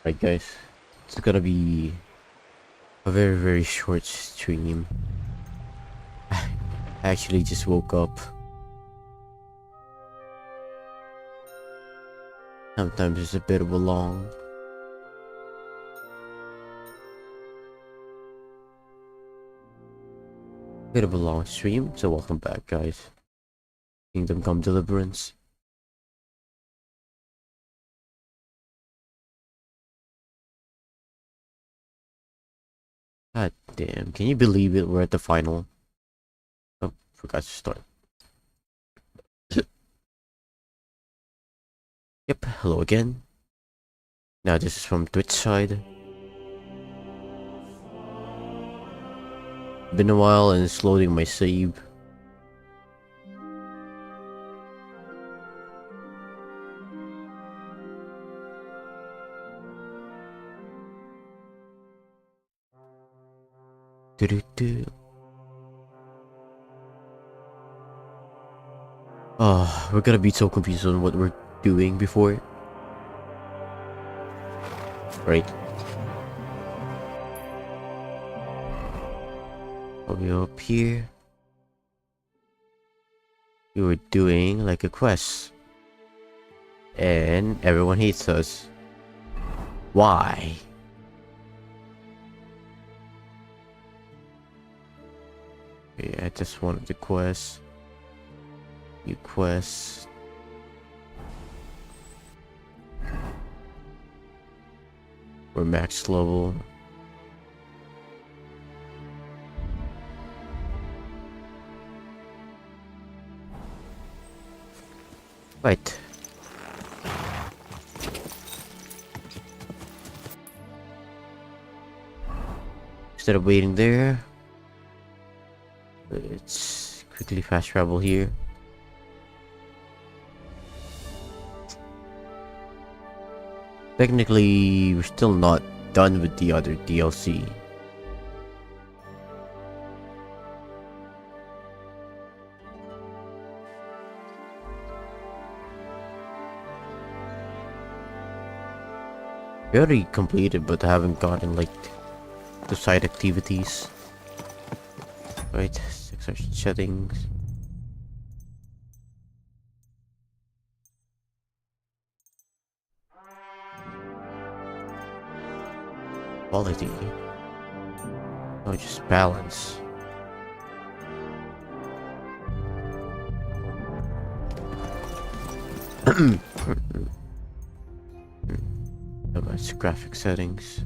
Right, guys, it's gonna be a very, very short stream. I actually just woke up. Sometimes it's a bit of a long stream. So welcome back, guys. Kingdom Come Deliverance. God damn, can you believe it? We're at the final. Oh, forgot to start. Yep, hello again. Now this is from Twitch side. Been a while and it's loading my save. Oh, we're gonna be so confused on what we're doing before. Right. I'll be up here. We were doing like a quest. And everyone hates us. Why? Yeah, I just wanted the quest. New quest. We're max level. Right. Instead of waiting there, let's quickly fast travel here. Technically, we're still not done with the other DLC. We already completed, but haven't gotten like the side activities. Right, search settings. Quality. Oh, just balance. That's graphic settings.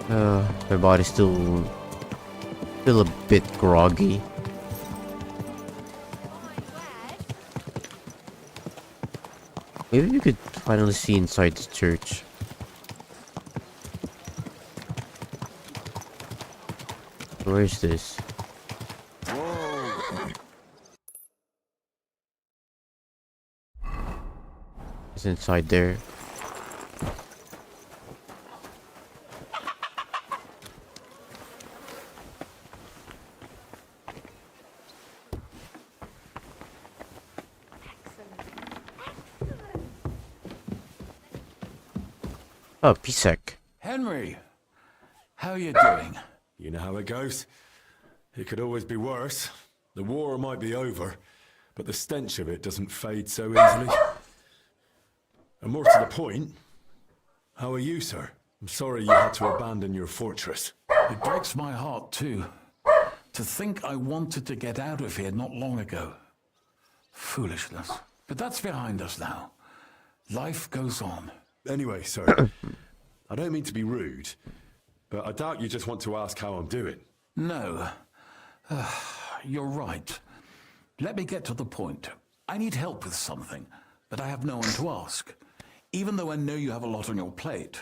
My body's still a bit groggy. Maybe we could finally see inside the church. Where is this? It's inside there. Oh, Pisek. Henry, how are you doing? You know how it goes. It could always be worse. The war might be over, but the stench of it doesn't fade so easily. And more to the point, how are you, sir? I'm sorry you had to abandon your fortress. It breaks my heart, too. To think I wanted to get out of here not long ago. Foolishness. But that's behind us now. Life goes on. Anyway, sir, I don't mean to be rude, but I doubt you just want to ask how I'm doing. No. You're right. Let me get to the point. I need help with something, but I have no one to ask. Even though I know you have a lot on your plate.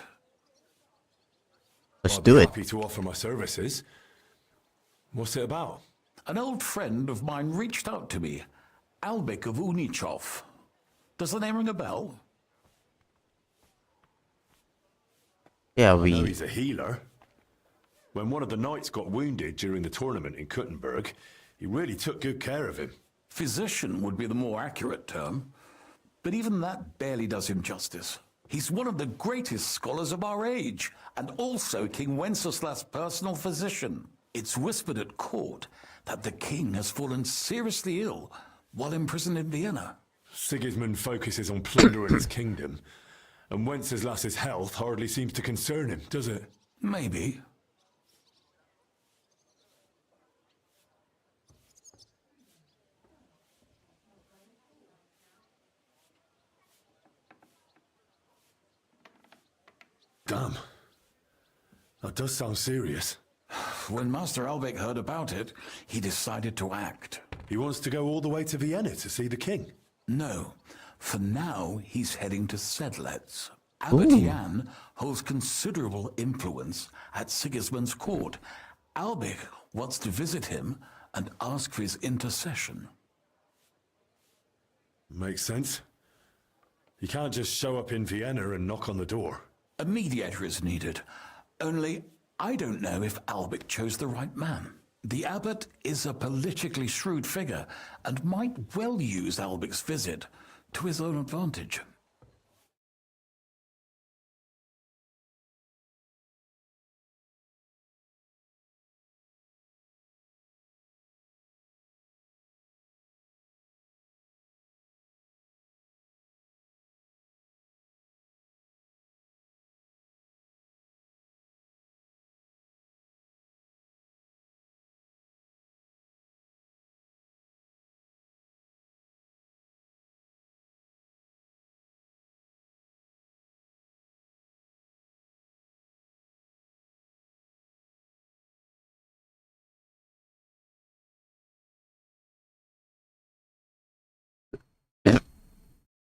Let's I'd do be it. happy to offer my services. What's it about? An old friend of mine reached out to me. Albik of Unichov. Does the name ring a bell? Yeah, I know he's a healer. When one of the knights got wounded during the tournament in Kuttenberg, he really took good care of him. Physician would be the more accurate term, but even that barely does him justice. He's one of the greatest scholars of our age, and also King Wenceslas' personal physician. It's whispered at court that the king has fallen seriously ill while imprisoned in Vienna. Sigismund focuses on plundering his kingdom, and Wenceslas's health hardly seems to concern him, does it? Maybe. Damn. That does sound serious. When Master Albeck heard about it, he decided to act. He wants to go all the way to Vienna to see the king. No. For now, he's heading to Sedlitz. Abbot Jan holds considerable influence at Sigismund's court. Albeck wants to visit him and ask for his intercession. Makes sense. You can't just show up in Vienna and knock on the door. A mediator is needed. Only, I don't know if Albeck chose the right man. The abbot is a politically shrewd figure and might well use Albeck's visit to his own advantage.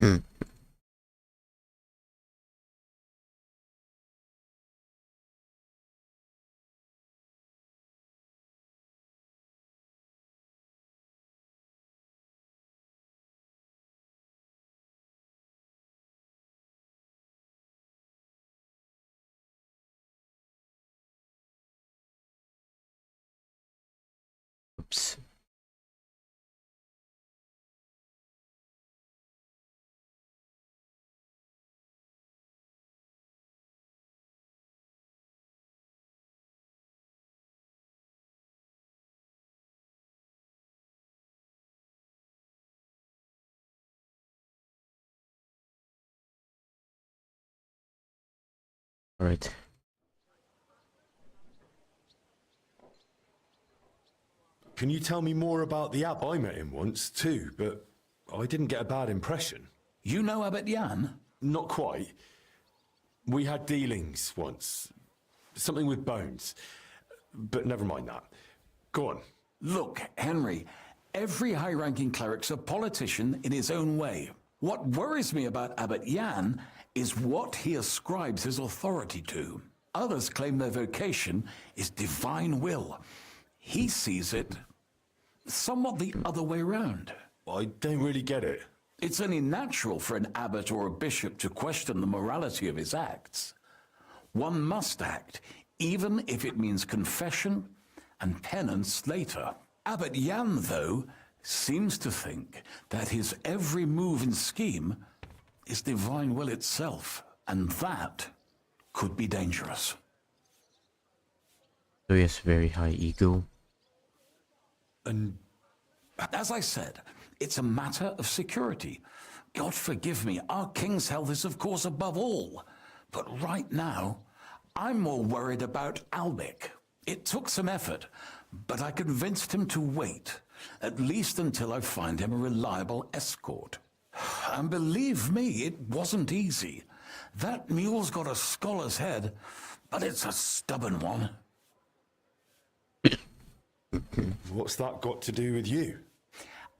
Hmm. Oops. All right. Can you tell me more about the abbot? I met him once too, but I didn't get a bad impression. You know Abbot Jan? Not quite. We had dealings once. Something with bones. But never mind that. Go on. Look, Henry, every high-ranking cleric's a politician in his own way. What worries me about Abbot Jan is what he ascribes his authority to. Others claim their vocation is divine will. He sees it somewhat the other way round. I don't really get it. It's only natural for an abbot or a bishop to question the morality of his acts. One must act, even if it means confession and penance later. Abbot Jan, though, seems to think that his every move and scheme is divine will itself, and that could be dangerous. So he has very high ego. And As I said, it's a matter of security. God forgive me, our king's health is of course above all. But right now, I'm more worried about Albeck. It took some effort, but I convinced him to wait, at least until I find him a reliable escort. And believe me, it wasn't easy. That mule's got a scholar's head, but it's a stubborn one. what's that got to do with you?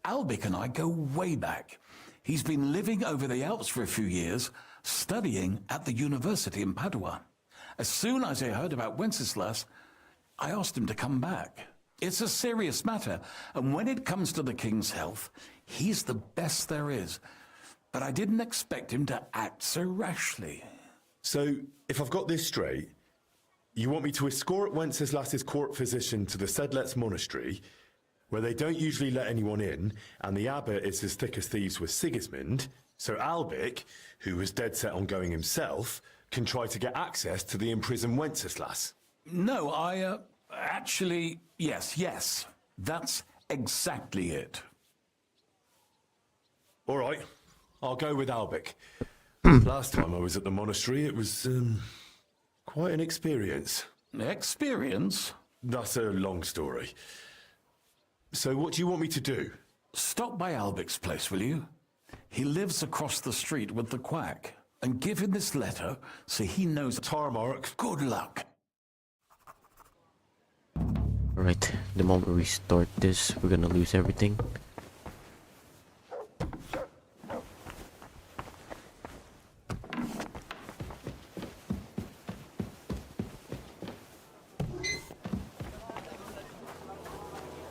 Albeck and I go way back. He's been living over the Alps for a few years, studying at the university in Padua. As soon as I heard about Wenceslas, I asked him to come back. It's a serious matter, and when it comes to the king's health, he's the best there is. But I didn't expect him to act so rashly. So, if I've got this straight, You want me to escort Wenceslas's court physician to the Sedlets monastery, where they don't usually let anyone in, and the abbot is as thick as thieves with Sigismund, so Albic, who was dead set on going himself, can try to get access to the imprisoned Wenceslas. No, actually, yes. That's exactly it. All right, I'll go with Albic. Last time I was at the monastery, it was, quite an experience. Experience? That's a long story. So what do you want me to do? Stop by Albic's place, will you? He lives across the street with the quack. And give him this letter so he knows. Tarmark. Good luck. Alright, the moment we start this, we're gonna lose everything.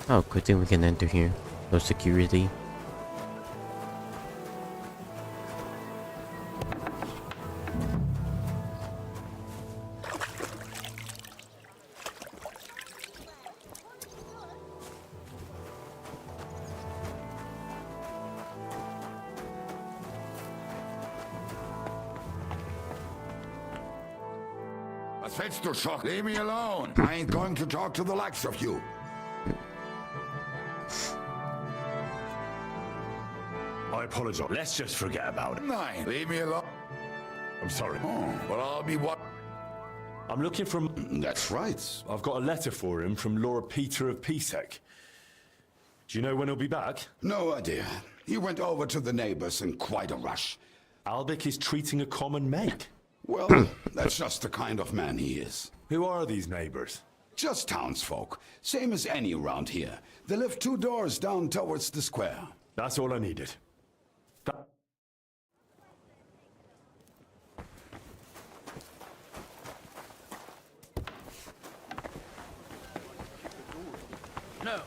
Oh, good thing we can enter here. No security. Was willst du schon? Leave me alone. I ain't going to talk to the likes of you. I apologize. Let's just forget about it. Nein, leave me alone. I'm sorry. Oh, but I'll be what? I'm looking from... That's right. I've got a letter for him from Lord Peter of Pisek. Do you know when he'll be back? No idea. He went over to the neighbors in quite a rush. Albic is treating a common mate. Well, that's just the kind of man he is. Who are these neighbors? Just townsfolk. Same as any around here. They live 2 doors down towards the square. That's all I needed. No,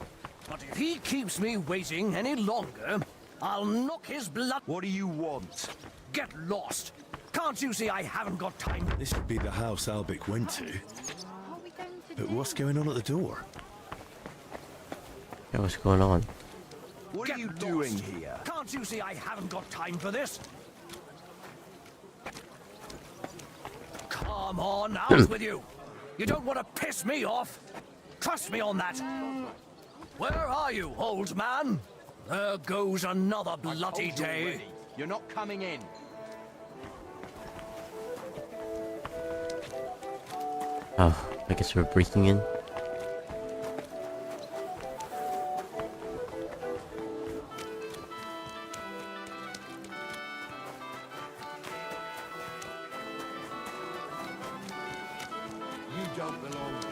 but if he keeps me waiting any longer, I'll knock his blood. What do you want? Get lost. Can't you see I haven't got time? This would be the house Albic went to. But what's going on at the door? Yeah, what's going on? What Get are you lost. doing here? Can't you see I haven't got time for this? Come on, out with you. You don't want to piss me off. Trust me on that. Where are you, old man? There goes another bloody day. You're not coming in. Oh, I guess we're breaking in. You don't belong here.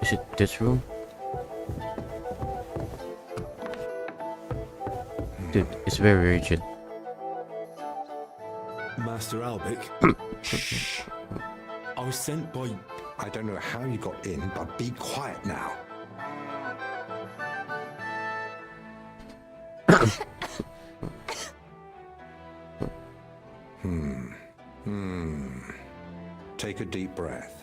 Is it this room? Dude, it's very urgent. Master Albic? Shh. I was sent by... I don't know how you got in, but be quiet now. Take a deep breath.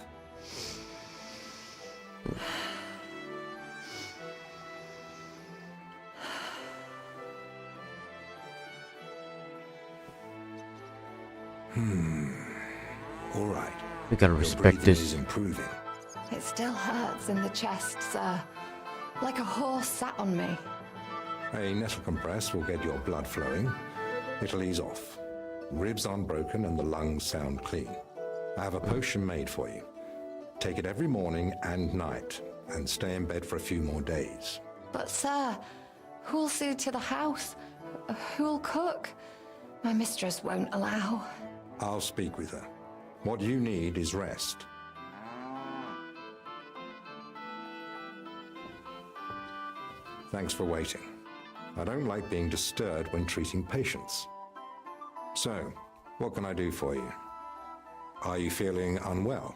All right. We gotta Your respect breathing is this. improving. It still hurts in the chest, sir. Like a horse sat on me. A nettle compress will get your blood flowing. It'll ease off. Ribs aren't broken and the lungs sound clean. I have a potion made for you. Take it every morning and night, and stay in bed for a few more days. But, sir, who'll see to the house? Who'll cook? My mistress won't allow. I'll speak with her. What you need is rest. Thanks for waiting. I don't like being disturbed when treating patients. So, What can I do for you? Are you feeling unwell?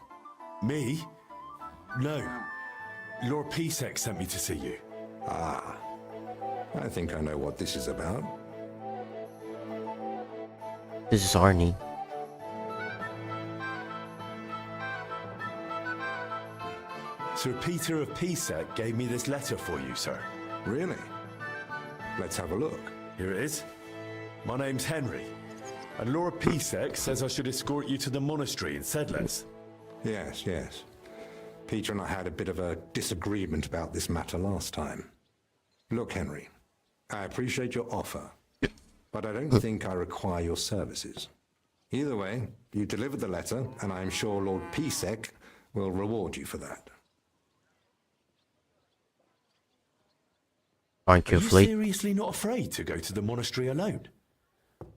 Me? No. Lord Pisek sent me to see you. Ah, I think I know what this is about. This is Arnie. Sir Peter of Pisek gave me this letter for you, sir. Really? Let's have a look. Here it is. My name's Henry, and Lord Pisek says I should escort you to the monastery in Sedles. Yes, yes. Peter and I had a bit of a disagreement about this matter last time. Look, Henry, I appreciate your offer, but I don't think I require your services. Either way, you delivered the letter, and I am sure Lord Pisek will reward you for that. Aren't you Are you afraid? seriously not afraid to go to the monastery alone?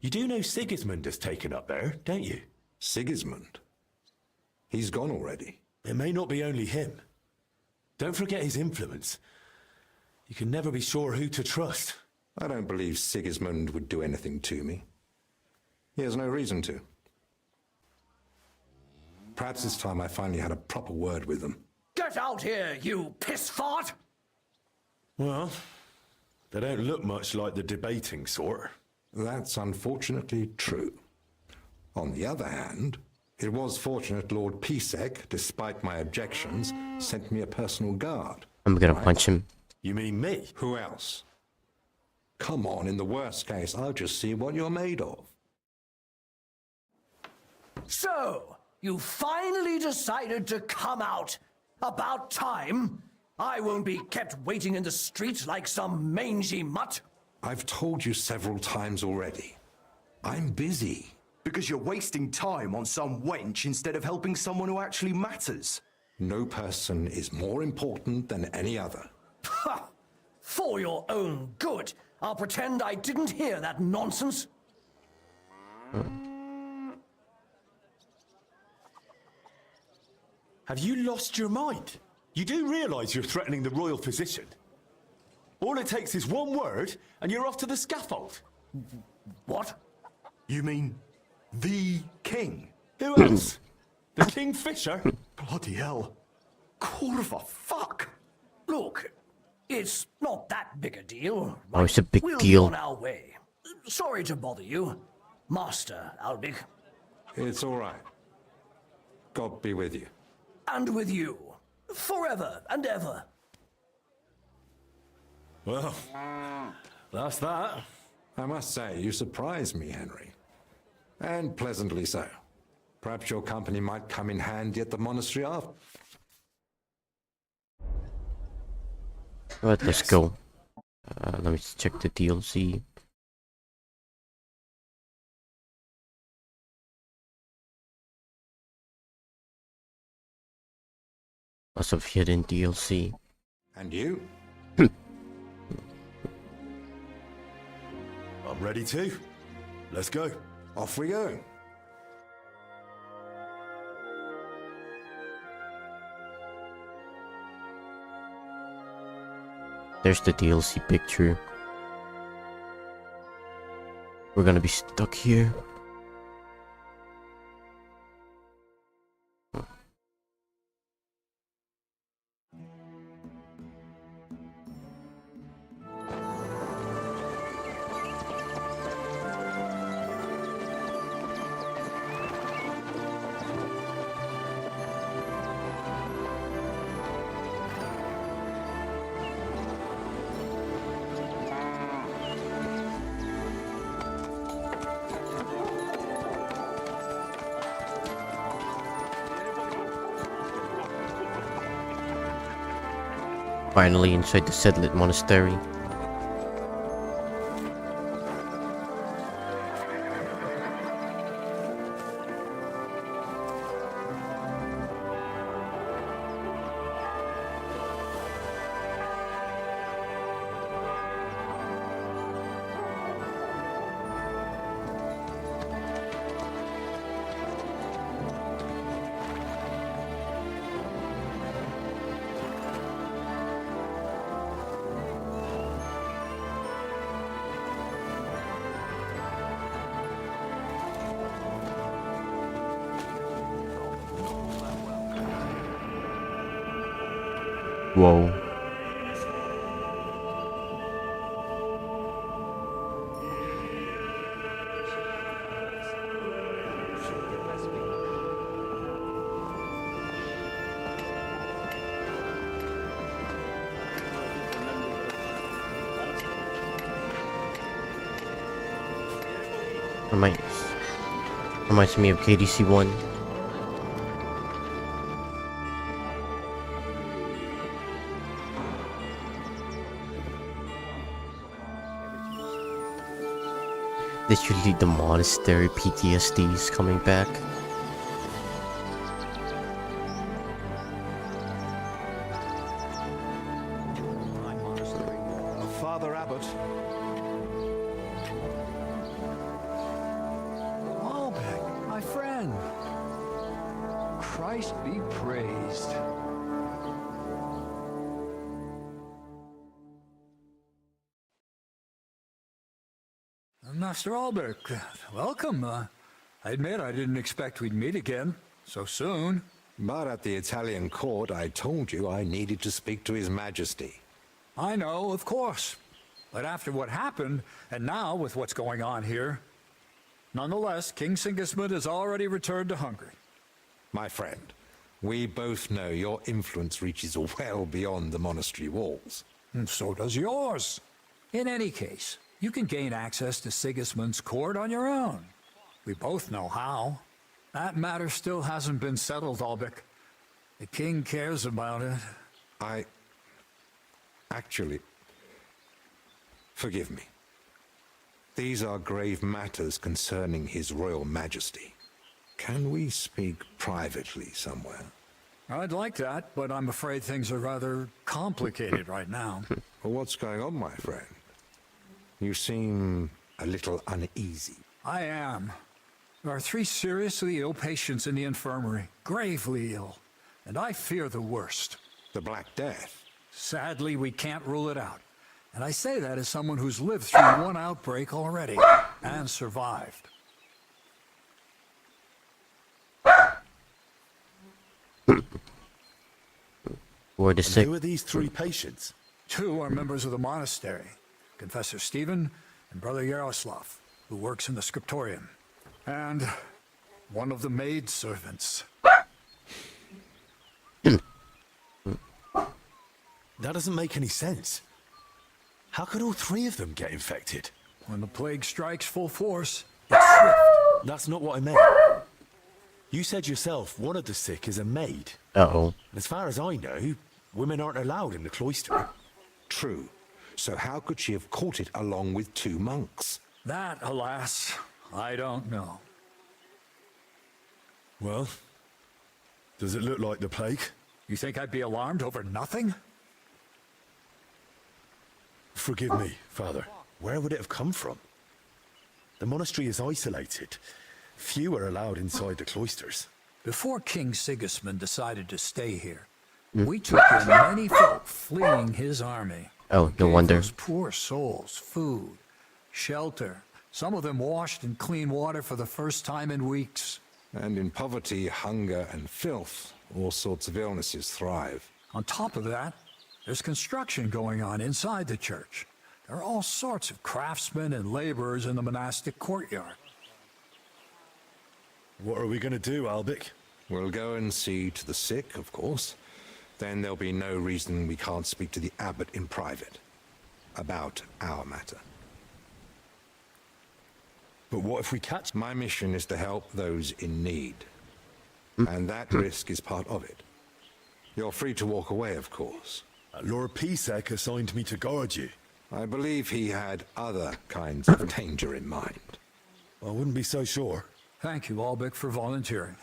You do know Sigismund has taken up there, don't you? Sigismund? He's gone already. It may not be only him. Don't forget his influence. You can never be sure who to trust. I don't believe Sigismund would do anything to me. He has no reason to. Perhaps it's time I finally had a proper word with them. Get out here, you piss fart! Well, they don't look much like the debating sort. That's unfortunately true. On the other hand, it was fortunate Lord Pisek, despite my objections, sent me a personal guard. I'm gonna punch him. You mean me? Who else? Come on, in the worst case, I'll just see what you're made of. So, you finally decided to come out. About time. I won't be kept waiting in the street like some mangy mutt. I've told you several times already. I'm busy. Because you're wasting time on some wench instead of helping someone who actually matters. No person is more important than any other. Ha! For your own good, I'll pretend I didn't hear that nonsense. Have you lost your mind? You do realise you're threatening the royal physician? All it takes is one word, and you're off to the scaffold. What? You mean the king? Who else? The Kingfisher? Bloody hell. Corva, fuck! Look, it's not that big a deal. Oh, it's a big We'll deal. be on our way. Sorry to bother you, Master Albig. It's all right. God be with you. And with you. Forever and ever. Well, that's that. I must say, you surprised me, Henry. And pleasantly so. Perhaps your company might come in handy at the monastery after. Right, let's go. Let me check the DLC. Lots of hidden DLC. And you? I'm ready to. Let's go. Off we go. There's the DLC picture. We're gonna be stuck here. Finally inside the Sedlet Monastery. Whoa. Reminds me of KDC 1. Literally the monastery PTSD is coming back. Father Abbot. Albert, my friend. Christ be praised. Master Albert, welcome. I admit I didn't expect we'd meet again so soon. But at the Italian court, I told you I needed to speak to His Majesty. I know, of course. But after what happened, and now with what's going on here, nonetheless, King Sigismund has already returned to Hungary. My friend, we both know your influence reaches well beyond the monastery walls. And so does yours. In any case, you can gain access to Sigismund's court on your own. We both know how. That matter still hasn't been settled, Albrecht. The king cares about it. Actually, forgive me. These are grave matters concerning His Royal Majesty. Can we speak privately somewhere? I'd like that, but I'm afraid things are rather complicated right now. Well, what's going on, my friend? You seem a little uneasy. I am. There are 3 seriously ill patients in the infirmary, gravely ill, and I fear the worst. The Black Death? Sadly, we can't rule it out. And I say that as someone who's lived through one outbreak already, and survived. Or the sick. Who are these 3 patients? 2 are members of the monastery, Confessor Stephen and Brother Yaroslav, who works in the scriptorium, and one of the maidservants. That doesn't make any sense. How could all 3 of them get infected? When the plague strikes full force, it's swift. That's not what I meant. You said yourself one of the sick is a maid. Uh-oh. As far as I know, women aren't allowed in the cloister. True. So how could she have caught it along with 2 monks? That, alas, I don't know. Well, does it look like the plague? You think I'd be alarmed over nothing? Forgive me, Father. Where would it have come from? The monastery is isolated. Few are allowed inside the cloisters. Before King Sigismund decided to stay here, we took in many folk fleeing his army. Oh, no Gave wonder. those poor souls food, shelter. Some of them washed in clean water for the first time in weeks. And in poverty, hunger, and filth, all sorts of illnesses thrive. On top of that, there's construction going on inside the church. There are all sorts of craftsmen and laborers in the monastic courtyard. What are we going to do, Albic? We'll go and see to the sick, of course. Then there'll be no reason we can't speak to the abbot in private about our matter. But what if we catch... My mission is to help those in need. And that risk is part of it. You're free to walk away, of course. Lord Pisek assigned me to guard you. I believe he had other kinds of danger in mind. I wouldn't be so sure. Thank you, Albrecht, for volunteering.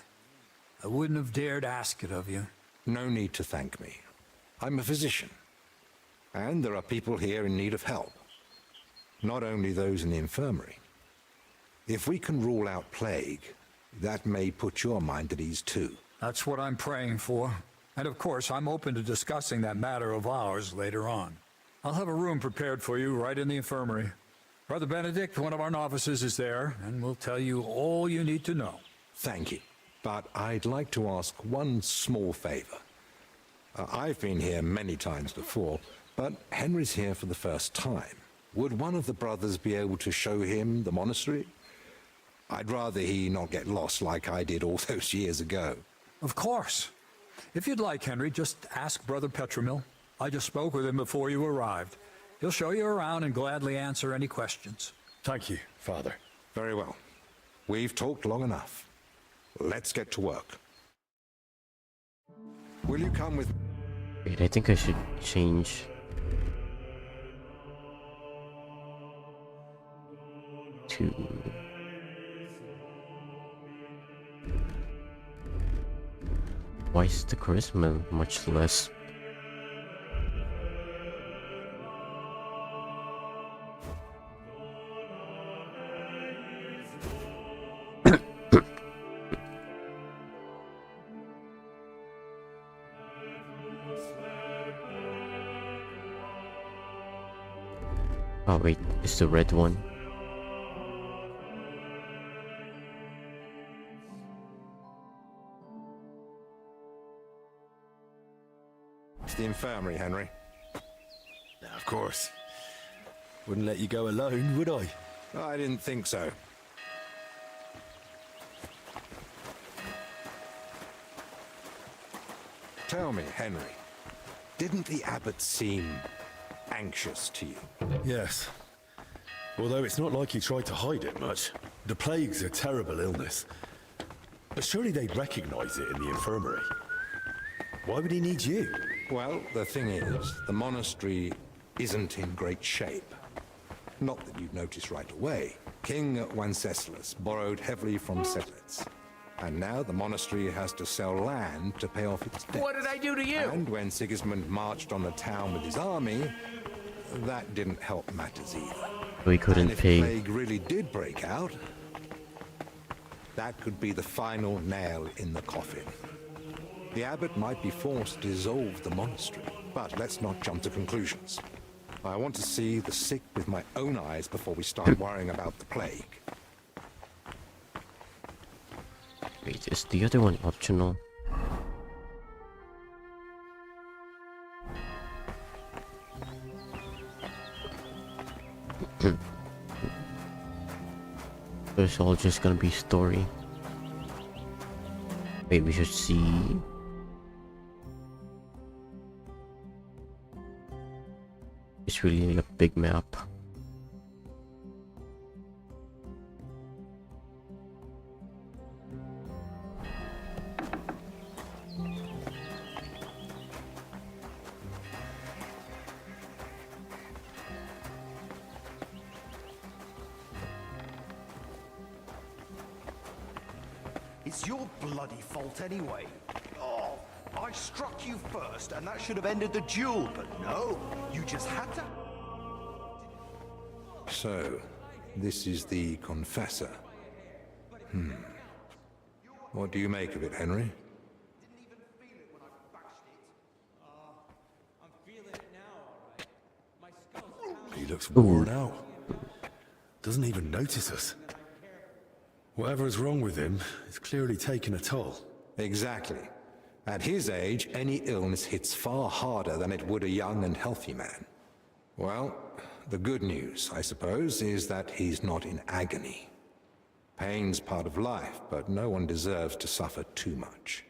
I wouldn't have dared ask it of you. No need to thank me. I'm a physician. And there are people here in need of help. Not only those in the infirmary. If we can rule out plague, that may put your mind at ease too. That's what I'm praying for. And of course, I'm open to discussing that matter of ours later on. I'll have a room prepared for you right in the infirmary. Brother Benedict, one of our novices, is there, and will tell you all you need to know. Thank you. But I'd like to ask one small favor. I've been here many times before, but Henry's here for the first time. Would one of the brothers be able to show him the monastery? I'd rather he not get lost like I did all those years ago. Of course. If you'd like, Henry, just ask Brother Petramil. I just spoke with him before you arrived. He'll show you around and gladly answer any questions. Thank you, Father. Very well. We've talked long enough. Let's get to work. Will you come with... Wait, I think I should change. To... Why is the charisma much less? Oh wait, it's the red one. It's the infirmary, Henry. Of course. Wouldn't let you go alone, would I? I didn't think so. Tell me, Henry, didn't the abbot seem anxious to you? Yes. Although it's not like he tried to hide it much. The plague's a terrible illness. But surely they'd recognize it in the infirmary. Why would he need you? Well, the thing is, the monastery isn't in great shape. Not that you'd notice right away. King Wenceslas borrowed heavily from settlers. And now the monastery has to sell land to pay off its debts. What did I do to you? And when Sigismund marched on the town with his army, that didn't help matters either. We couldn't and if pay. the plague really did break out, that could be the final nail in the coffin. The abbot might be forced to dissolve the monastery. But let's not jump to conclusions. I want to see the sick with my own eyes before we start worrying about the plague. Wait, is the other one optional? So it's all just gonna be story. Wait, we should see. It's really a big map. It's your bloody fault anyway. Oh, I struck you first, and that should have ended the duel, but no, you just had to... So, this is the confessor. What do you make of it, Henry? He looks worn out. Doesn't even notice us. Whatever's wrong with him, it's clearly taken a toll. Exactly. At his age, any illness hits far harder than it would a young and healthy man. Well, the good news, I suppose, is that he's not in agony. Pain's part of life, but no one deserves to suffer too much.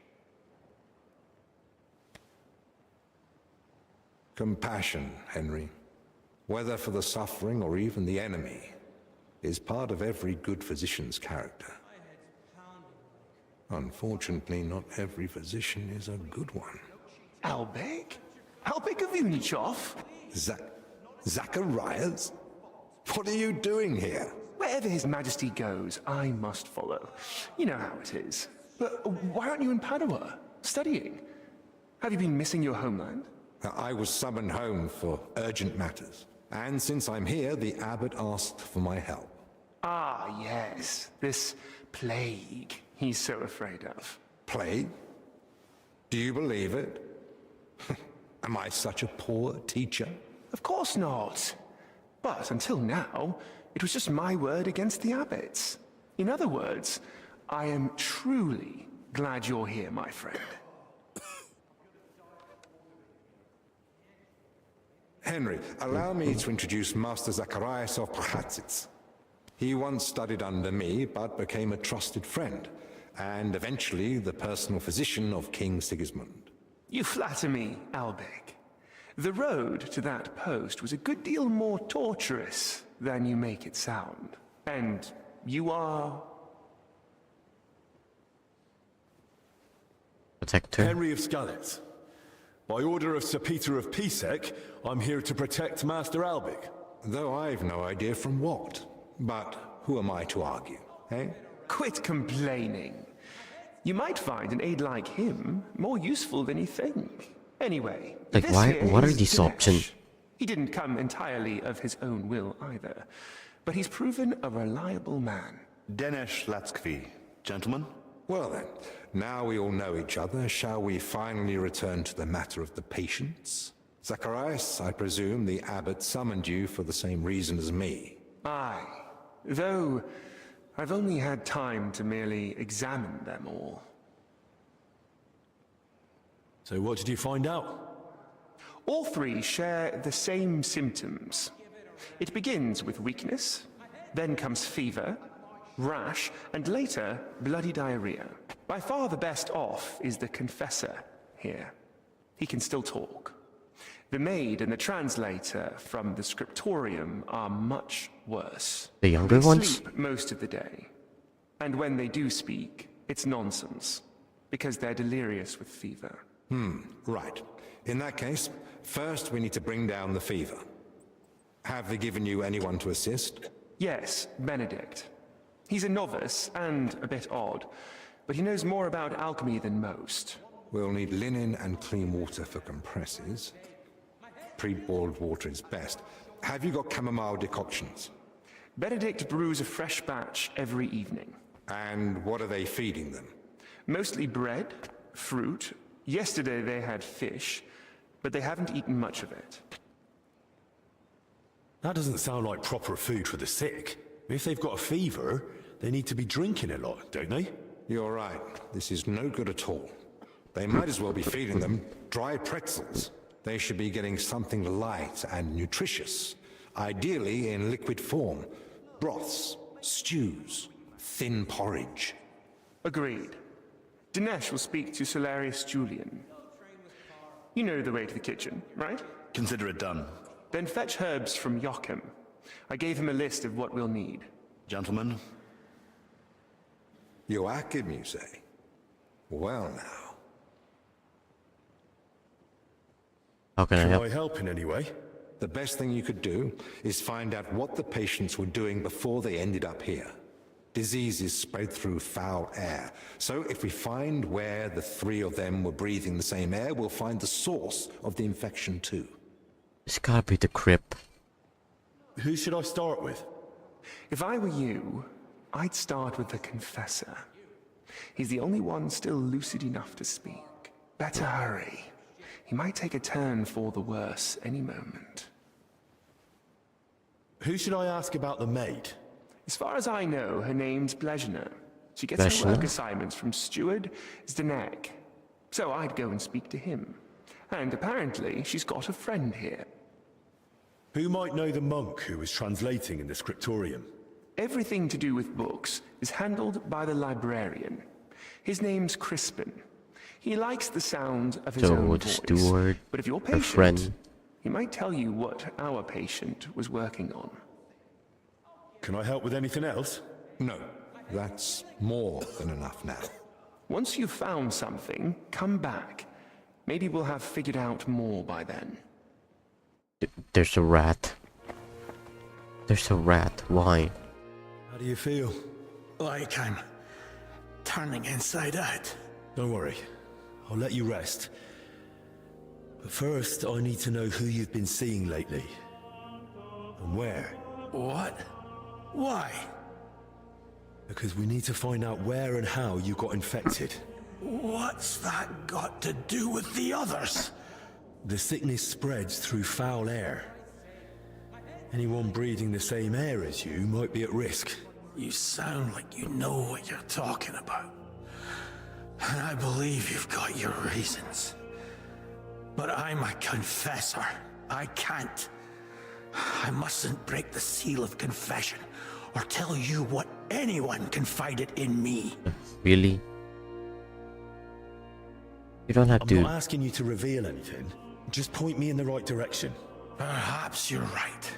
Compassion, Henry, whether for the suffering or even the enemy, is part of every good physician's character. Unfortunately, not every physician is a good one. Albek? Albek of Unichov? Zacharias? What are you doing here? Wherever His Majesty goes, I must follow. You know how it is. But why aren't you in Padua, studying? Have you been missing your homeland? I was summoned home for urgent matters. And since I'm here, the abbot asked for my help. Ah, yes. This plague he's so afraid of. Plague? Do you believe it? Am I such a poor teacher? Of course not. But until now, it was just my word against the abbot's. In other words, I am truly glad you're here, my friend. Henry, allow me to introduce Master Zacharias of Prahatsitz. He once studied under me, but became a trusted friend, and eventually the personal physician of King Sigismund. You flatter me, Albig. The road to that post was a good deal more torturous than you make it sound. And you are... Protector. Henry of Skalitz. By order of Sir Peter of Pisek, I'm here to protect Master Albig. Though I've no idea from what. But who am I to argue, eh? Quit complaining. You might find an aide like him more useful than you think. Anyway, Like, this why? here What are is these Dinesh. options? He didn't come entirely of his own will either, but he's proven a reliable man. Denesh Latskvi, gentlemen. Well then, now we all know each other, shall we finally return to the matter of the patients? Zacharias, I presume the abbot summoned you for the same reason as me. Aye, though I've only had time to merely examine them all. So what did you find out? All three share the same symptoms. It begins with weakness, then comes fever, rash, and later bloody diarrhea. By far the best off is the confessor here. He can still talk. The maid and the translator from the scriptorium are much worse. The younger They ones? sleep most of the day. And when they do speak, it's nonsense, because they're delirious with fever. Right. In that case, first we need to bring down the fever. Have they given you anyone to assist? Yes, Benedict. He's a novice and a bit odd, but he knows more about alchemy than most. We'll need linen and clean water for compresses. Pre-boiled water is best. Have you got chamomile decoctions? Benedict brews a fresh batch every evening. And what are they feeding them? Mostly bread, fruit. Yesterday they had fish, but they haven't eaten much of it. That doesn't sound like proper food for the sick. If they've got a fever, they need to be drinking a lot, don't they? You're right. This is no good at all. They might as well be feeding them dry pretzels. They should be getting something light and nutritious, ideally in liquid form. Broths, stews, thin porridge. Agreed. Dinesh will speak to Solarius Julian. You know the way to the kitchen, right? Consider it done. Then fetch herbs from Joachim. I gave him a list of what we'll need. Gentlemen, Joachim, you say? Well now. How can I Can help? I help in any way? The best thing you could do is find out what the patients were doing before they ended up here. Diseases spread through foul air. So if we find where the three of them were breathing the same air, we'll find the source of the infection too. It's gotta be the crypt. Who should I start with? If I were you, I'd start with the confessor. He's the only one still lucid enough to speak. Better hurry. He might take a turn for the worse any moment. Who should I ask about the maid? As far as I know, her name's Plezhna. She gets her Plezhna? work assignments from Steward Zdenek. So I'd go and speak to him. And apparently, she's got a friend here. Who might know the monk who was translating in the scriptorium? Everything to do with books is handled by the librarian. His name's Crispin. He likes the sound of his So own the voice. steward, But if you're her patient, friend. he might tell you what our patient was working on. Can I help with anything else? No, that's more than enough now. Once you've found something, come back. Maybe we'll have figured out more by then. There's a rat. There's a rat. Why? How do you feel? Like I'm turning inside out. Don't worry. I'll let you rest. But first, I need to know who you've been seeing lately. And where. What? Why? Because we need to find out where and how you got infected. What's that got to do with the others? The sickness spreads through foul air. Anyone breathing the same air as you might be at risk. You sound like you know what you're talking about. And I believe you've got your reasons. But I'm a confessor. I can't. I mustn't break the seal of confession or tell you what anyone confided in me. Really? You don't have I'm to. not asking you to reveal anything. Just point me in the right direction. Perhaps you're right.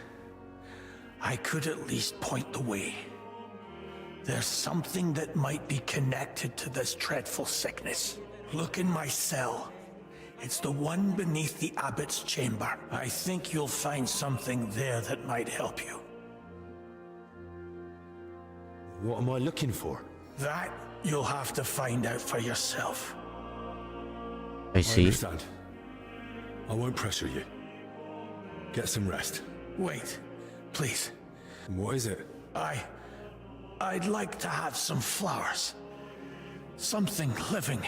I could at least point the way. There's something that might be connected to this dreadful sickness. Look in my cell. It's the one beneath the abbot's chamber. I think you'll find something there that might help you. What am I looking for? That you'll have to find out for yourself. I I see. understand. I won't pressure you. Get some rest. Wait, please. What is it? I'd like to have some flowers. Something living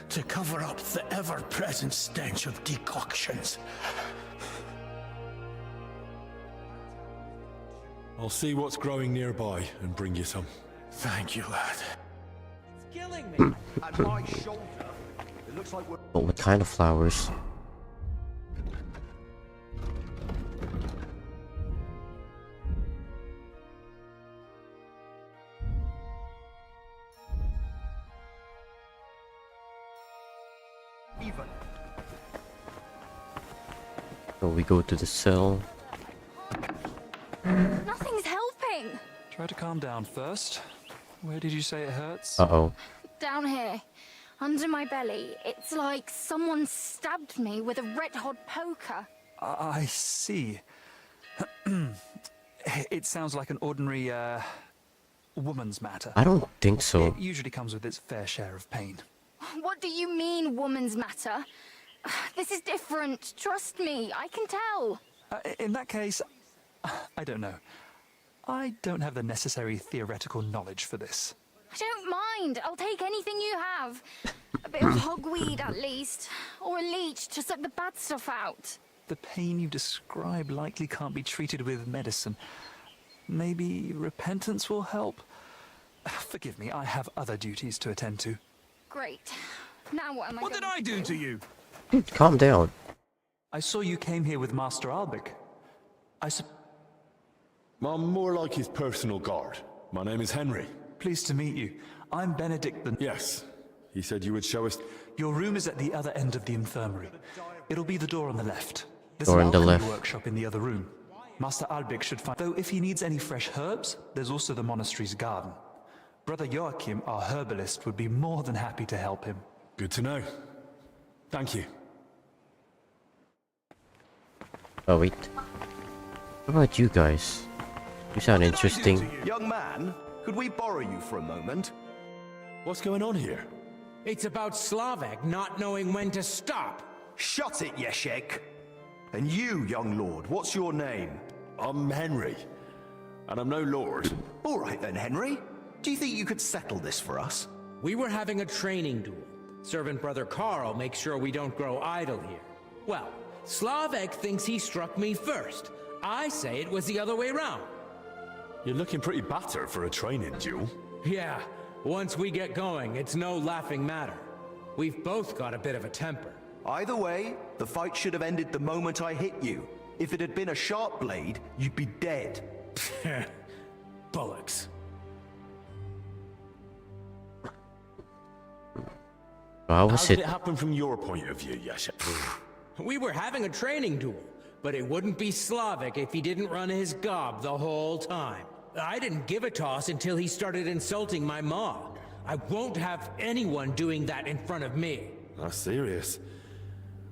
to cover up the ever-present stench of decoctions. I'll see what's growing nearby and bring you some. Thank you, lad. It's killing me. At my shoulder. It looks like we're... But what kind of flowers? even. So we go to the cell. Nothing's helping. Try to calm down first. Where did you say it hurts? Uh-oh. Down here, under my belly, it's like someone stabbed me with a red-hot poker. I see. It sounds like an ordinary, woman's matter. I don't think so. It usually comes with its fair share of pain. What do you mean, woman's matter? This is different. Trust me, I can tell. In that case, I don't know. I don't have the necessary theoretical knowledge for this. I don't mind. I'll take anything you have. A bit of hogweed, at least. Or a leech to suck the bad stuff out. The pain you describe likely can't be treated with medicine. Maybe repentance will help? Forgive me, I have other duties to attend to. Great. Now what am I What did going I do to you? Dude, calm down. I saw you came here with Master Albic. I'm more like his personal guard. My name is Henry. Pleased to meet you. I'm Benedict the... Yes. He said you would show us... Your room is at the other end of the infirmary. It'll be the door on the left. There's Door an on the alchemy left. workshop in the other room. Master Albic should find... Though if he needs any fresh herbs, there's also the monastery's garden. Brother Joachim, our herbalist, would be more than happy to help him. Good to know. Thank you. Oh, wait. What about you guys? You sound interesting. Young man, could we borrow you for a moment? What's going on here? It's about Slavek not knowing when to stop. Shut it, Yeshek. And you, young lord, what's your name? I'm Henry. And I'm no lord. All right then, Henry. Do you think you could settle this for us? We were having a training duel. Servant Brother Carl makes sure we don't grow idle here. Well, Slavek thinks he struck me first. I say it was the other way round. You're looking pretty battered for a training duel. Yeah, once we get going, it's no laughing matter. We've both got a bit of a temper. Either way, the fight should have ended the moment I hit you. If it had been a sharp blade, you'd be dead. Bullocks. How How was did it? it happen from your point of view, Yasha? We were having a training duel, but it wouldn't be Slavik if he didn't run his gob the whole time. I didn't give a toss until he started insulting my ma. I won't have anyone doing that in front of me. That's serious.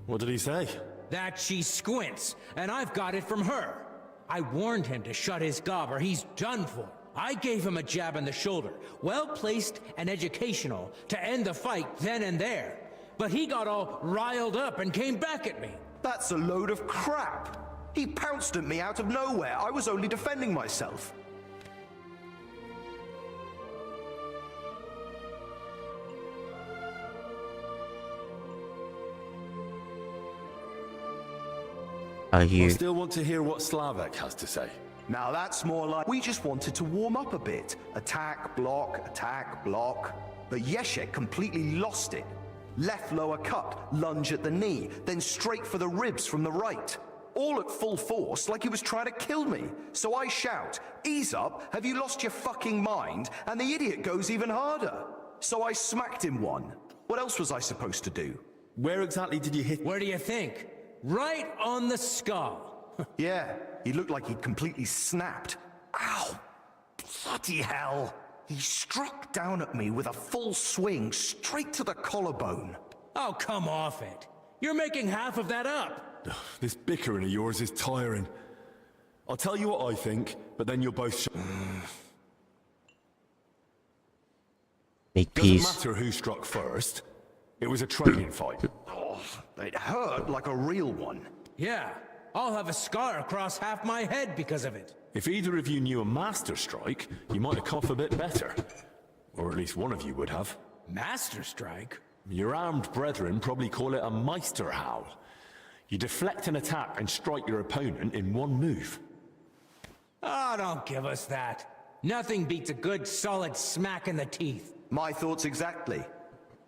What did he say? That she squints, and I've got it from her. I warned him to shut his gob or he's done for. I gave him a jab in the shoulder, well-placed and educational, to end the fight then and there. But he got all riled up and came back at me. That's a load of crap. He pounced at me out of nowhere. I was only defending myself. I still want to hear what Slavek has to say. Now that's more like... We just wanted to warm up a bit. Attack, block, attack, block. But Yeshek completely lost it. Left lower cut, lunge at the knee, then straight for the ribs from the right. all at full force like he was trying to kill me. So I shout, "Ease up, have you lost your fucking mind?" And the idiot goes even harder. So I smacked him one. What else was I supposed to do? Where exactly did you hit? Where do you think? Right on the skull. Yeah, he looked like he'd completely snapped. Ow! Bloody hell! He struck down at me with a full swing straight to the collarbone. Oh, come off it. You're making half of that up. This bickering of yours is tiring. I'll tell you what I think, but then you'll both Make Doesn't peace. matter who struck first. It was a training fight. Oh, it hurt like a real one. Yeah, I'll have a scar across half my head because of it. If either of you knew a master strike, you might have coughed a bit better. Or at least one of you would have. Master strike? Your armed brethren probably call it a Meister howl. You deflect an attack and strike your opponent in one move. Oh, don't give us that. Nothing beats a good, solid smack in the teeth. My thoughts exactly.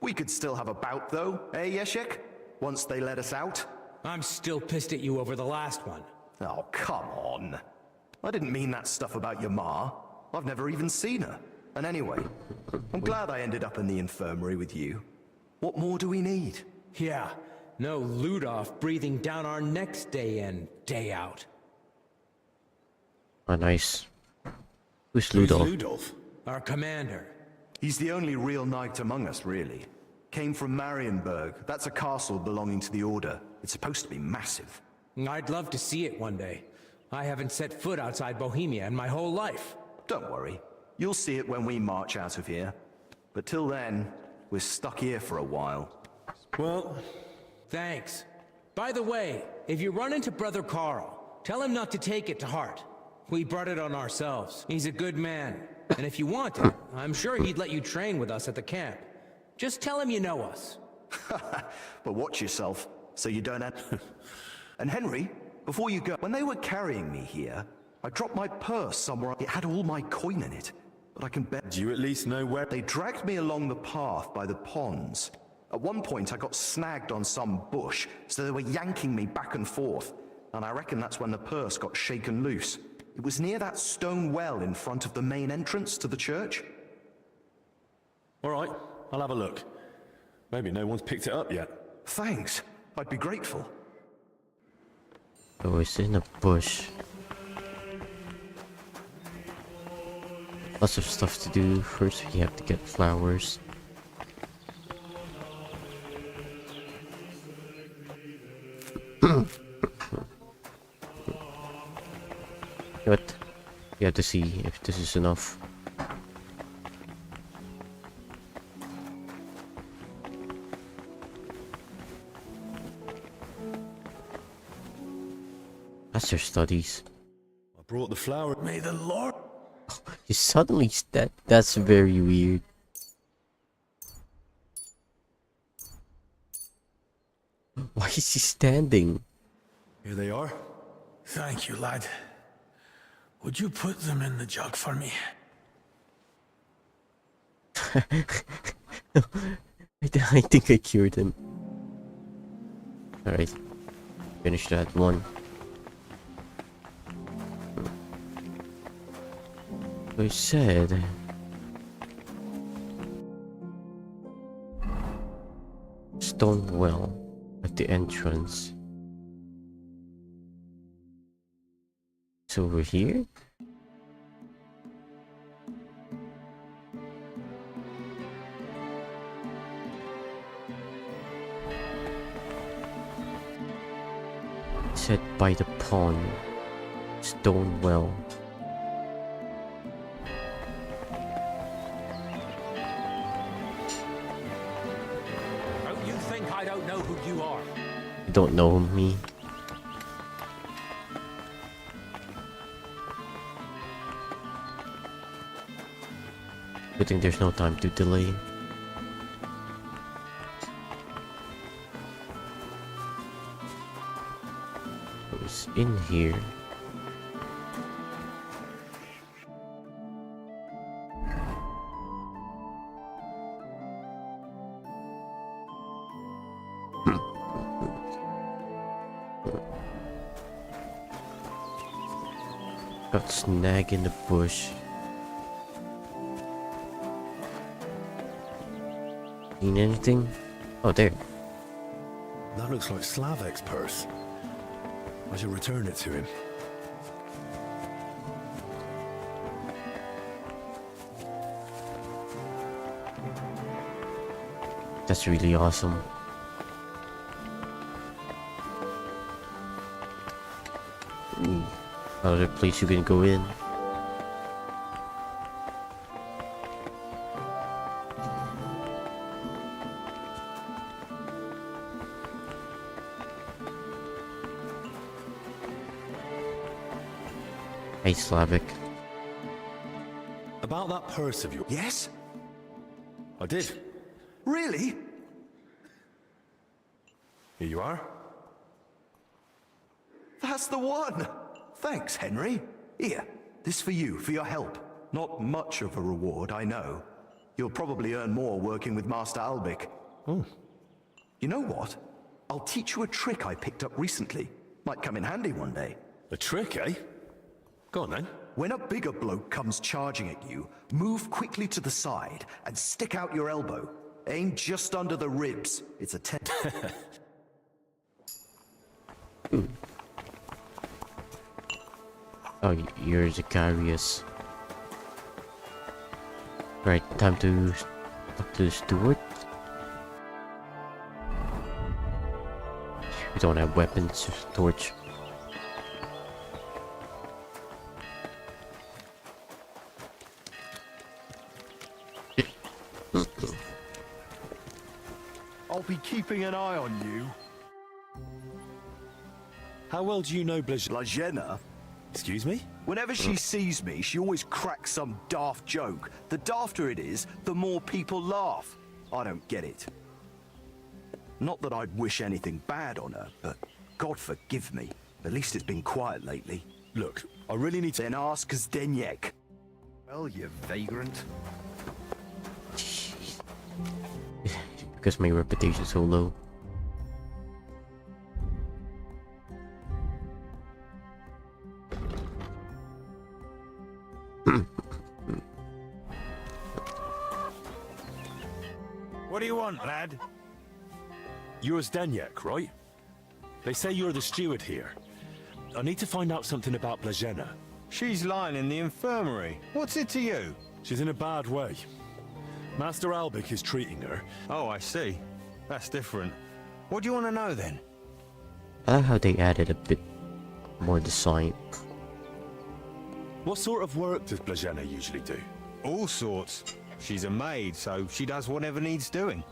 We could still have a bout though, eh, Yeshik? Once they let us out. I'm still pissed at you over the last one. Oh, come on. I didn't mean that stuff about your ma. I've never even seen her. And anyway, I'm glad I ended up in the infirmary with you. What more do we need? Yeah, no Ludolf breathing down our necks day in, day out. Oh, nice. Who's Ludolf? Ludolf? Our commander. He's the only real knight among us, really. Came from Marienburg. That's a castle belonging to the Order. It's supposed to be massive. I'd love to see it one day. I haven't set foot outside Bohemia in my whole life. Don't worry. You'll see it when we march out of here. But till then, we're stuck here for a while. Well, thanks. By the way, if you run into Brother Carl, tell him not to take it to heart. We brought it on ourselves. He's a good man. And if you want it, I'm sure he'd let you train with us at the camp. Just tell him you know us. But watch yourself, so you don't end... And Henry, before you go, when they were carrying me here, I dropped my purse somewhere. It had all my coin in it. But I can bet... do you at least know where... They dragged me along the path by the ponds. At one point, I got snagged on some bush, so they were yanking me back and forth. And I reckon that's when the purse got shaken loose. It was near that stone well in front of the main entrance to the church. All right, I'll have a look. Maybe no one's picked it up yet. Thanks. I'd be grateful. Oh, it's in a bush. Lots of stuff to do. First, we have to get flowers. What? We have to see if this is enough. Master studies. I brought the flower. May the Lord... You suddenly that's very weird. Why is he standing? Here they are. Thank you, lad. Would you put them in the jug for me? I think I cured him. Alright. Finish that one. I said... stone well at the entrance. It's over here? Set by the pond. Stone well. Don't you think I don't know who you are? You don't know me. Good thing there's no time to delay. Who's in here? Got snag in the bush. Seen anything? Oh, there. That looks like Slavek's purse. I should return it to him. That's really awesome. Another place you can go in. Hey, Slavic. About that purse of yours. Yes? I did. Really? Here you are. That's the one! Thanks, Henry. Here, this for you, for your help. Not much of a reward, I know. You'll probably earn more working with Master Albic. Oh. You know what? I'll teach you a trick I picked up recently. Might come in handy one day. A trick, eh? Go on then. When a bigger bloke comes charging at you, move quickly to the side and stick out your elbow. Aim just under the ribs. It's a Oh, you're Zacharias. Right, time to talk to the steward. We don't have weapons, just torch. I'll be keeping an eye on you. How well do you know Blagena? Excuse me? Whenever she sees me, she always cracks some daft joke. The dafter it is, the more people laugh. I don't get it. Not that I'd wish anything bad on her, but God forgive me. At least it's been quiet lately. Look, I really need to... Then ask Zdeněk. Well, you vagrant. Because my reputation's so low. What do you want, lad? You're Zdeněk, right? They say you're the steward here. I need to find out something about Blagena. She's lying in the infirmary. What's it to you? She's in a bad way. Master Albic is treating her. Oh, I see. That's different. What do you want to know, then? I like how they added a bit more design. What sort of work does Blagena usually do? All sorts. She's a maid, so she does whatever needs doing.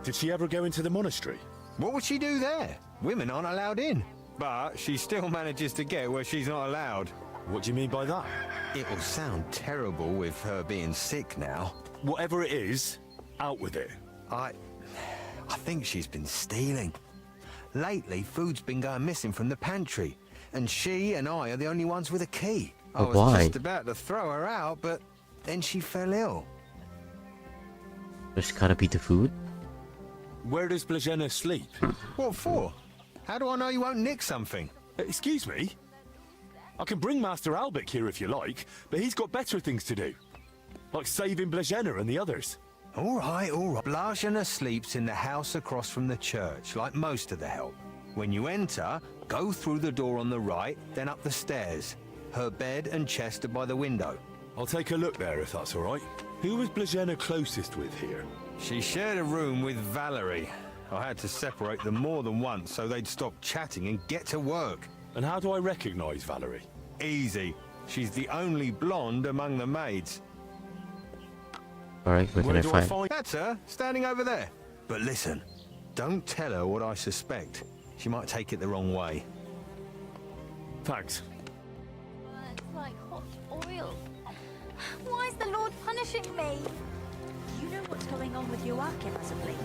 Did she ever go into the monastery? What would she do there? Women aren't allowed in. But she still manages to get where she's not allowed. What do you mean by that? It'll sound terrible with her being sick now. Whatever it is, out with it. I think she's been stealing. Lately, food's been going missing from the pantry, and she and I are the only ones with a key. I was why? just about to throw her out, but then she fell ill. There's gotta be the food. Where does Blagena sleep? What for? How do I know you won't nick something? Excuse me? I can bring Master Albic here if you like, but he's got better things to do. Like saving Blagena and the others. All right, all right. Blagena sleeps in the house across from the church, like most of the help. When you enter, go through the door on the right, then up the stairs. Her bed and chest are by the window. I'll take a look there if that's all right. Who was Blagena closest with here? She shared a room with Valerie. I had to separate them more than once so they'd stop chatting and get to work. And how do I recognize Valerie? Easy. She's the only blonde among the maids. Alright, where can I find? That's her, standing over there. But listen, don't tell her what I suspect. She might take it the wrong way. Thanks. It's like hot oil. Why is the Lord punishing me? You know what's going on with Joachim as of late?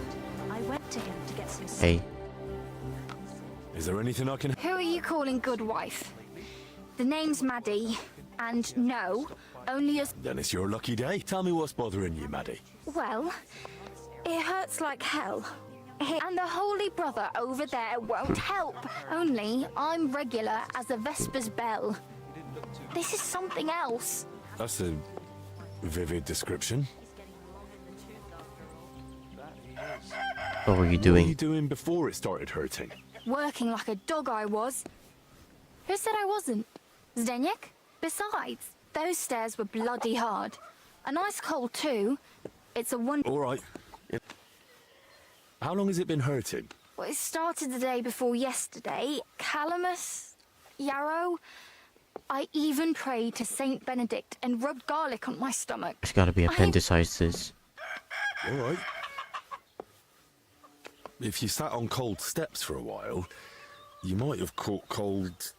I went to him to get some... Hey. Is there anything I can... Who are you calling good wife? The name's Maddie, and no, only as... Then it's your lucky day. Tell me what's bothering you, Maddie. Well, it hurts like hell. And the Holy Brother over there won't help. Only I'm regular as a Vesper's bell. This is something else. That's a vivid description. What were you What were doing? you doing before it started hurting? Working like a dog I was. Who said I wasn't? Zdeněk? Besides, those stairs were bloody hard. And ice cold too. It's a wonder. All right. How long has it been hurting? Well, it started the day before yesterday. Calamus, Yarrow. I even prayed to Saint Benedict and rubbed garlic on my stomach. It's gotta be appendicitis. All right. If you sat on cold steps for a while, you might have caught cold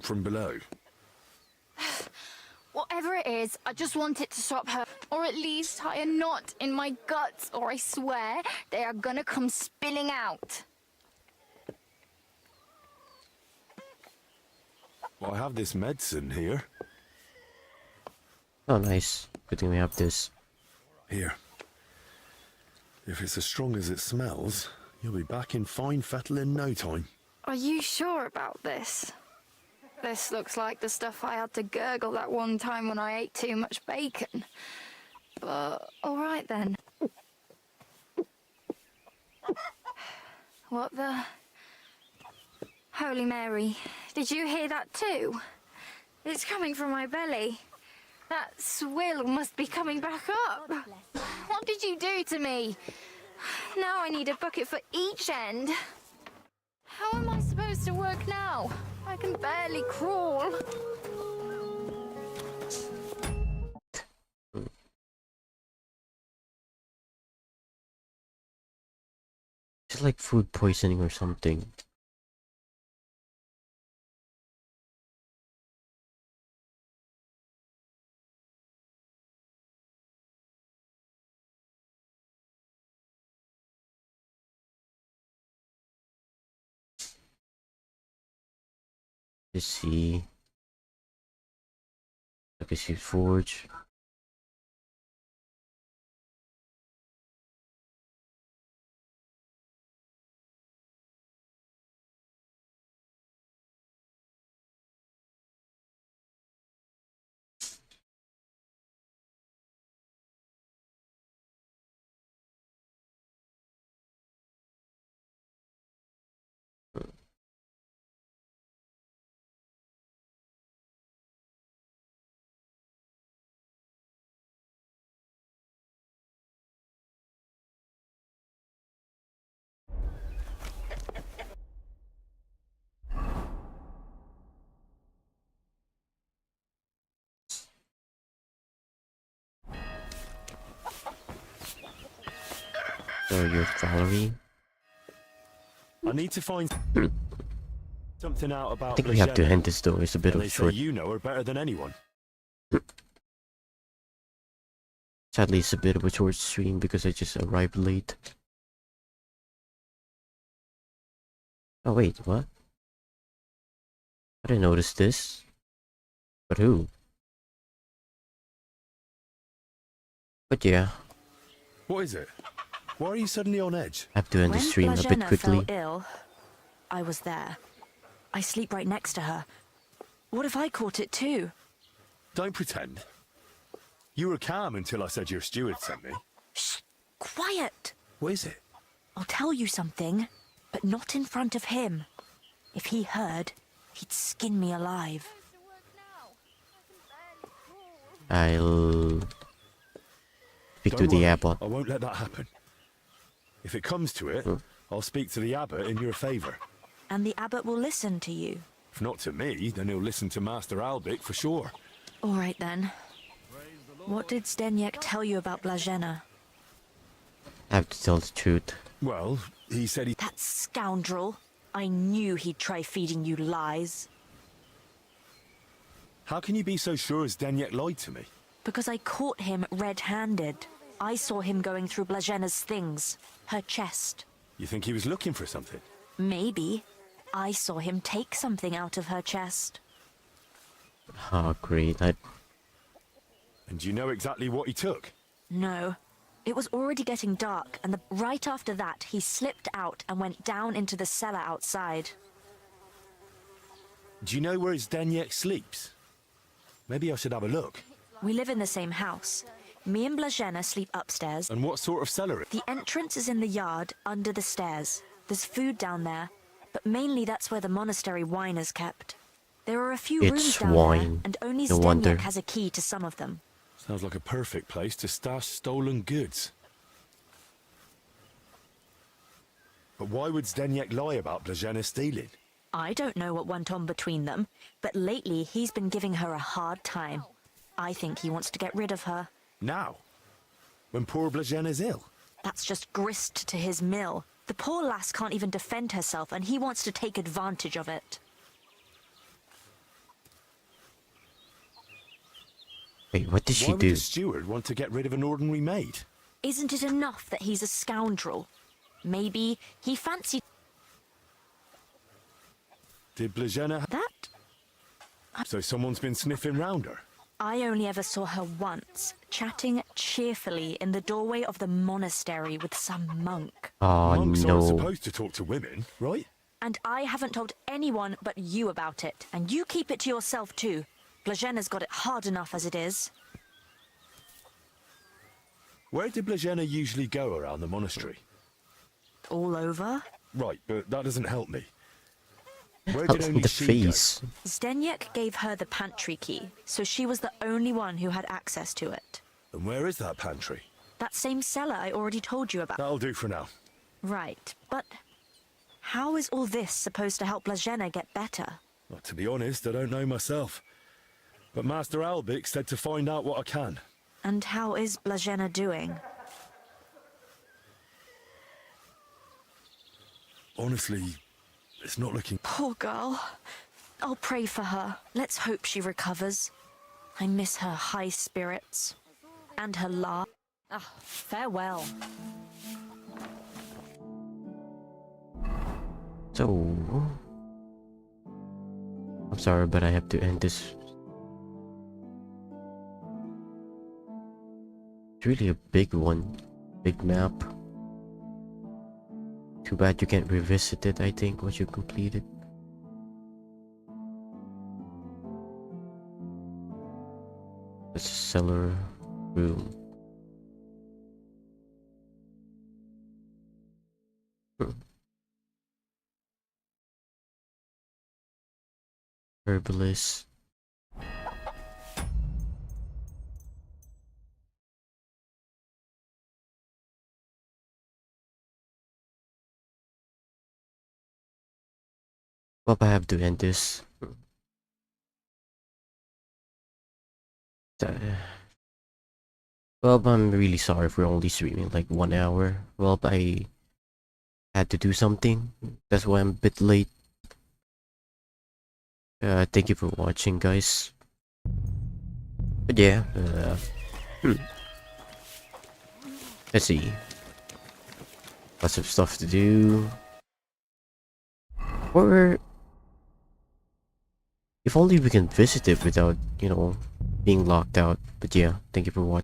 from below. Whatever it is, I just want it to stop her. Or at least tie a knot in my guts, or I swear they are gonna come spilling out. Well, I have this medicine here. Oh, nice. Good thing we have this. Here. If it's as strong as it smells, you'll be back in fine fettle in no time. Are you sure about this? This looks like the stuff I had to gurgle that one time when I ate too much bacon. But, alright then. What the... Holy Mary, did you hear that too? It's coming from my belly. That swill must be coming back up. What did you do to me? Now I need a bucket for each end. How am I supposed to work now? I can barely crawl. It's like food poisoning or something. Let's see. I can see forge. So you're Valerie? I need to find something out about. I think we have to Blagena. end this though. It's a bit And of they a say short. you know her better than anyone. Sadly, it's a bit of a short stream because I just arrived late. Oh wait, what? I didn't notice this. But who? But yeah, What is it? Why are you suddenly on edge? I have to end the When stream a bit Blagena quickly. fell ill, I was there. I sleep right next to her. What if I caught it too? Don't pretend. You were calm until I said your steward sent me. Shh! Quiet! What is it? I'll tell you something, but not in front of him. If he heard, he'd skin me alive. I'll speak to Don't the worry, abbot. I won't let that happen. If it comes to it, I'll speak to the abbot in your favour. And the abbot will listen to you. If not to me, then he'll listen to Master Albic for sure. All right then. What did Zdeněk tell you about Blagena? I have to tell the truth. Well, he said he... That scoundrel. I knew he'd try feeding you lies. How can you be so sure Zdeněk lied to me? Because I caught him red-handed. I saw him going through Blagena's things. Her chest. You think he was looking for something? Maybe. I saw him take something out of her chest. Oh, great. And you know exactly what he took? No. It was already getting dark, and right after that, he slipped out and went down into the cellar outside. Do you know where Zdeněk sleeps? Maybe I should have a look. We live in the same house. Me and Blazena sleep upstairs. And what sort of cellar? The entrance is in the yard, under the stairs. There's food down there, but mainly that's where the monastery wine is kept. There are a few rooms down there, and only Zdeněk has a key to some of them. Sounds like a perfect place to stash stolen goods. But why would Zdeněk lie about Blazena stealing? I don't know what went on between them, but lately he's been giving her a hard time. I think he wants to get rid of her. Now? When poor Blazena's ill? That's just grist to his mill. The poor lass can't even defend herself, and he wants to take advantage of it. Wait, what did she do? Why would the steward want to get rid of an ordinary maid? Isn't it enough that he's a scoundrel? Maybe he fancied... Did Blazena... That? So someone's been sniffing round her? I only ever saw her once, chatting cheerfully in the doorway of the monastery with some monk. Oh, Monks no. aren't supposed to talk to women, right? And I haven't told anyone but you about it, and you keep it to yourself too. Blazena's got it hard enough as it is. Where did Blazena usually go around the monastery? All over? Right, but that doesn't help me. Where did Helps only with the she face. go? Zdeněk gave her the pantry key, so she was the only one who had access to it. And where is that pantry? That same cellar I already told you about. That'll do for now. Right, but how is all this supposed to help Blazena get better? Well, to be honest, I don't know myself. But Master Albik said to find out what I can. And how is Blazena doing? Honestly, it's not looking... Poor girl. I'll pray for her. Let's hope she recovers. I miss her high spirits. And her laugh. Ah, farewell. So... I'm sorry, but I have to end this. It's really a big one. Big map. Too bad you can't revisit it, I think, once you complete it. It's a cellar room. Herbalist. Well, I have to end this. Well, I'm really sorry for only streaming like 1 hour. Well, I had to do something. That's why I'm a bit late. Thank you for watching, guys. But yeah, let's see. Lots of stuff to do. Or if only we can visit it without, you know, being locked out. But yeah, thank you for watching.